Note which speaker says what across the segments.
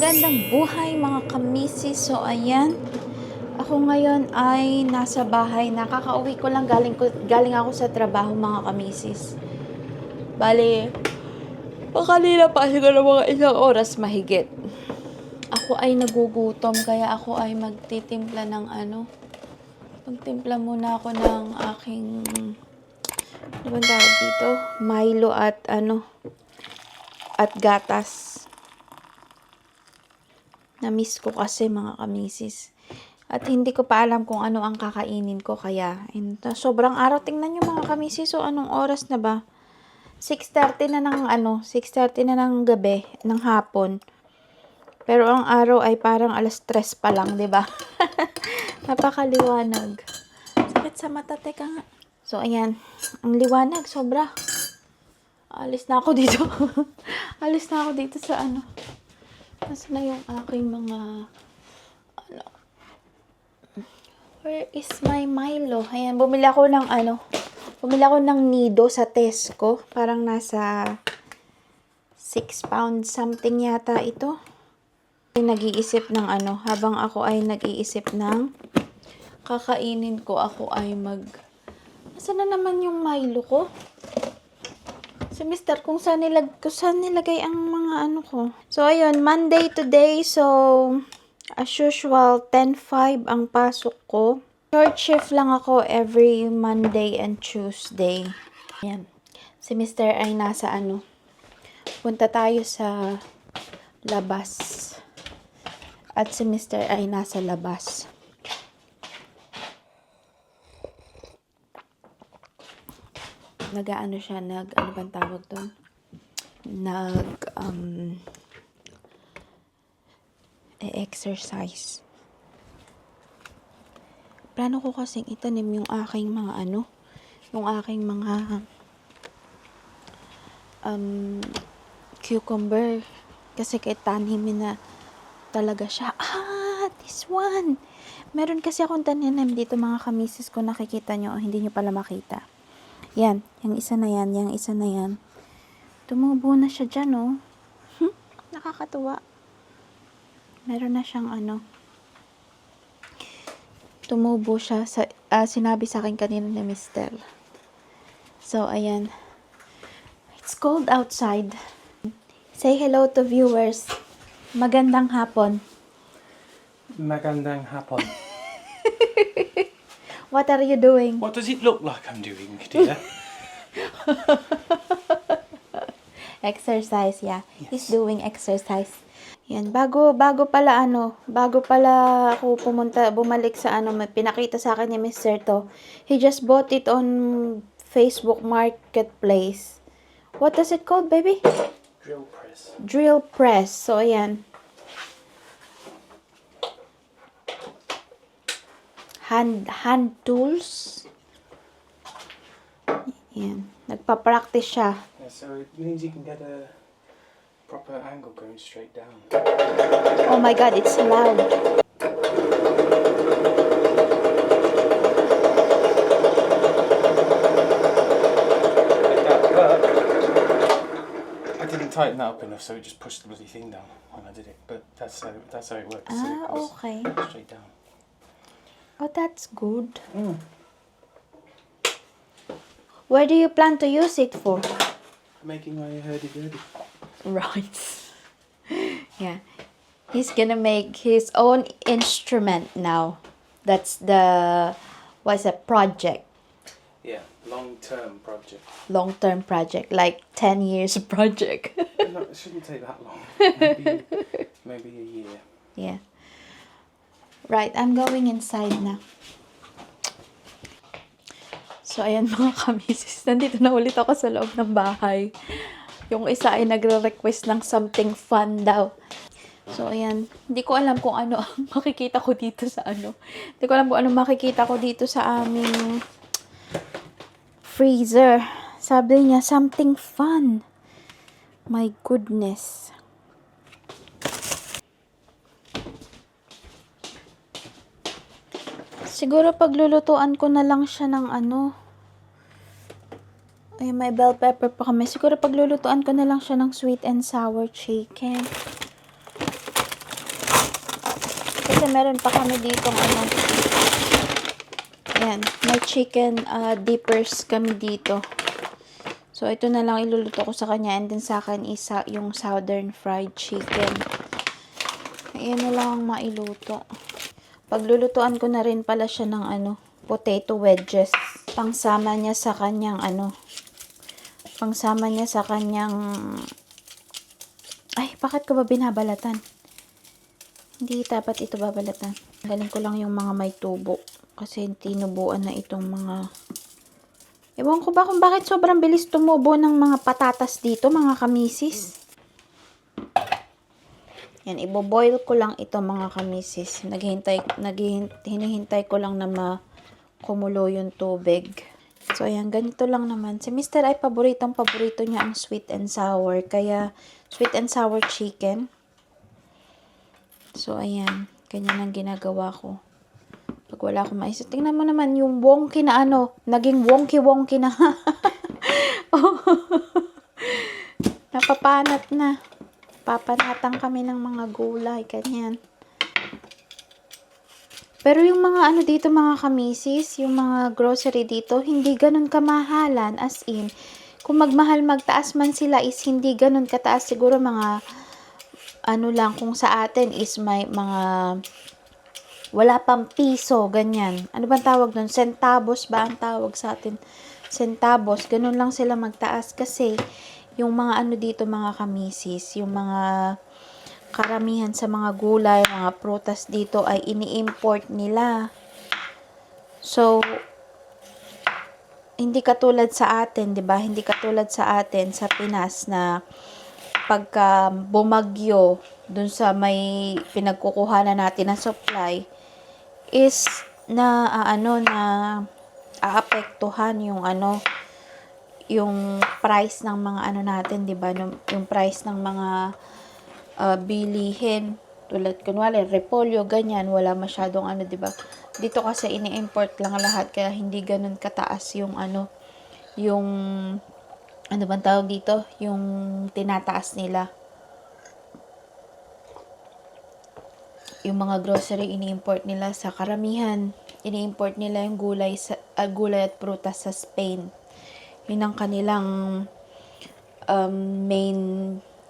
Speaker 1: Magandang buhay mga kamisis. So ayan, ako ngayon ay nasa bahay. Nakakauwi ko lang, galing ako sa trabaho mga kamisis. Bale, pakalila pa siguro mga isang oras mahigit. Ako ay nagugutom kaya ako ay magtitimpla ng magtimpla muna ako ng aking ano bang tawag dito? Milo at at gatas. Na-miss ko kasi mga kamisis. At hindi ko pa alam kung ano ang kakainin ko kaya sobrang araw. Tingnan nyo mga kamisis. So anong oras na ba? 6:30 na ng 6:30 na ng gabi, ng hapon. Pero ang araw ay parang 3:00 pa lang, 'di ba? Napakaliwanag. Sakit sa mata, teka nga. So ayan, ang liwanag sobra. Alis na ako dito. Alis na ako dito sa Nasaan na yung aking mga Where is my Milo? Ayan, bumili ako ng nido sa Tesco. Parang nasa 6 pounds something yata ito. Nag-iisip ng habang ako ay nag-iisip ng kakainin ko, ako ay Nasaan na naman yung Milo ko? Si Mister, kung saan nilagay ang mga ko. So, ayun, Monday today. So, as usual, 10:05 ang pasok ko. Short shift lang ako every Monday and Tuesday. Ayan. Si Mister ay nasa punta tayo sa labas. At si Mister ay nasa labas. Siya, bang tawag doon? Exercise. Plano ko kasing itanim yung aking mga cucumber. Kasi kahit tanimin na talaga siya. This one! Meron kasi akong tanim dito mga kamisis ko, nakikita nyo, hindi nyo pala makita. Yan, yung isa na yan. Tumubo na siya dyan, oh. Nakakatuwa. Meron na siyang tumubo siya. Sinabi sa akin kanina ni Mister. So, ayan. It's cold outside. Say hello to viewers. Magandang hapon.
Speaker 2: Magandang hapon.
Speaker 1: What are you doing?
Speaker 2: What does it look like I'm doing, dear?
Speaker 1: Exercise, yeah.
Speaker 2: Yes.
Speaker 1: He's doing exercise. Yan, bago pala ako bumalik sa pinakita sa akin ni Mr. to. He just bought it on Facebook Marketplace. What does it called, baby?
Speaker 2: Drill press.
Speaker 1: Drill press. So, ayan. Hand tools. Yan. Nagpa-practice siya.
Speaker 2: Yeah, so it means you can get a proper angle going straight down.
Speaker 1: Oh my God, it's loud.
Speaker 2: Like that, but I didn't tighten that up enough, so it just pushed the bloody thing down when I did it. But that's how it works. So it goes
Speaker 1: Okay.
Speaker 2: straight down.
Speaker 1: Oh, that's good.
Speaker 2: Mm.
Speaker 1: Where do you plan to use it for?
Speaker 2: Making my hurdy-gurdy.
Speaker 1: Right. Yeah. He's gonna make his own instrument now. That's project.
Speaker 2: Yeah, long-term project.
Speaker 1: Long-term project. Like 10 years project.
Speaker 2: No, it shouldn't take that long. Maybe a year.
Speaker 1: Yeah. Right, I'm going inside na. So, ayan mga kamisis. Nandito na ulit ako sa loob ng bahay. Yung isa ay nagre-request ng something fun daw. So, ayan. Hindi ko alam kung ano ang makikita ko dito sa Hindi ko alam kung ano makikita ko dito sa aming freezer. Sabi niya, something fun. My goodness. Siguro paglulutuan ko na lang siya ng ay, may bell pepper pa kami. Siguro paglulutuan ko na lang siya ng sweet and sour chicken. kasi meron pa kami dito ano. Ayan, may chicken dippers kami dito. So, ito na lang iluluto ko sa kanya. And then sa akin isa yung southern fried chicken. Ayan na lang ang mailuto. Paglulutuan ko na rin pala siya ng ano, potato wedges. Pangsama niya sa kanyang ano, pangsama niya sa kanyang, ay, bakit ko ba binabalatan? Hindi dapat ito babalatan. Galing ko lang yung mga may tubo. Kasi tinubuan na itong mga, ewan ko ba kung bakit sobrang bilis tumubo ng mga patatas dito, mga kamisis. Yan, iboboil ko lang ito mga kamisis. Hinihintay ko lang na kumulo yung tubig. So, ayan, ganito lang naman. Si Mr. ay paborito niya ang sweet and sour. Kaya, sweet and sour chicken. So, ayan, ganyan ang ginagawa ko. Pag wala akong maisip. Tingnan mo naman yung wonky na ano, naging wonky na. Napapanat na. Papanatan kami ng mga gulay, ganyan. Pero yung mga ano dito mga kamisis, yung mga grocery dito, hindi ganun kamahalan. As in, kung magmahal magtaas man sila is hindi ganun kataas. Siguro mga ano lang kung sa atin is may mga wala pang piso, ganyan. Ano bang tawag nun? Centavos ba ang tawag sa atin? Centavos. Ganun lang sila magtaas kasi yung mga ano dito mga kamisis, yung mga karamihan sa mga gulay, mga prutas dito ay ini-import nila. So, hindi katulad sa atin, 'di ba? Hindi katulad sa atin sa Pinas na pagka bumagyo dun sa may pinagkukuhanan natin na supply is na aapektuhan yung ano yung price ng mga ano natin, 'di ba? Yung price ng mga bilihin tulad kunwari repolyo ganyan, wala masyadong ano, 'di ba? Dito kasi ini-import lang lahat kaya hindi ganoon kataas yung ano, yung ano bang tawag dito, yung tinataas nila. Yung mga grocery ini-import nila sa karamihan, ini-import nila yung gulay at prutas sa Spain. Yun ang kanilang main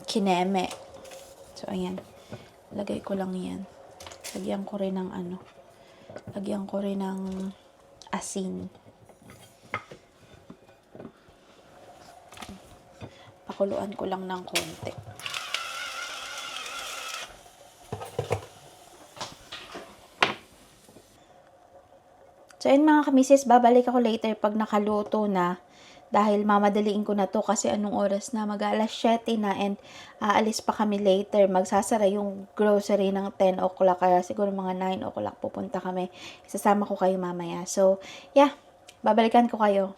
Speaker 1: kineme. So, ayan. Lagay ko lang yan. Lagyan ko rin ng ano. Lagyan ko rin ng asin. Pakuluan ko lang ng konti. So, ayun mga kamisis, babalik ako later pag nakaluto na. Dahil mamadaliin ko na to kasi anong oras na, mag-alas 7 na and aalis pa kami later. Magsasara yung grocery ng 10 o'clock kaya siguro mga 9 o'clock pupunta kami. Isasama ko kayo mamaya. So, yeah, babalikan ko kayo.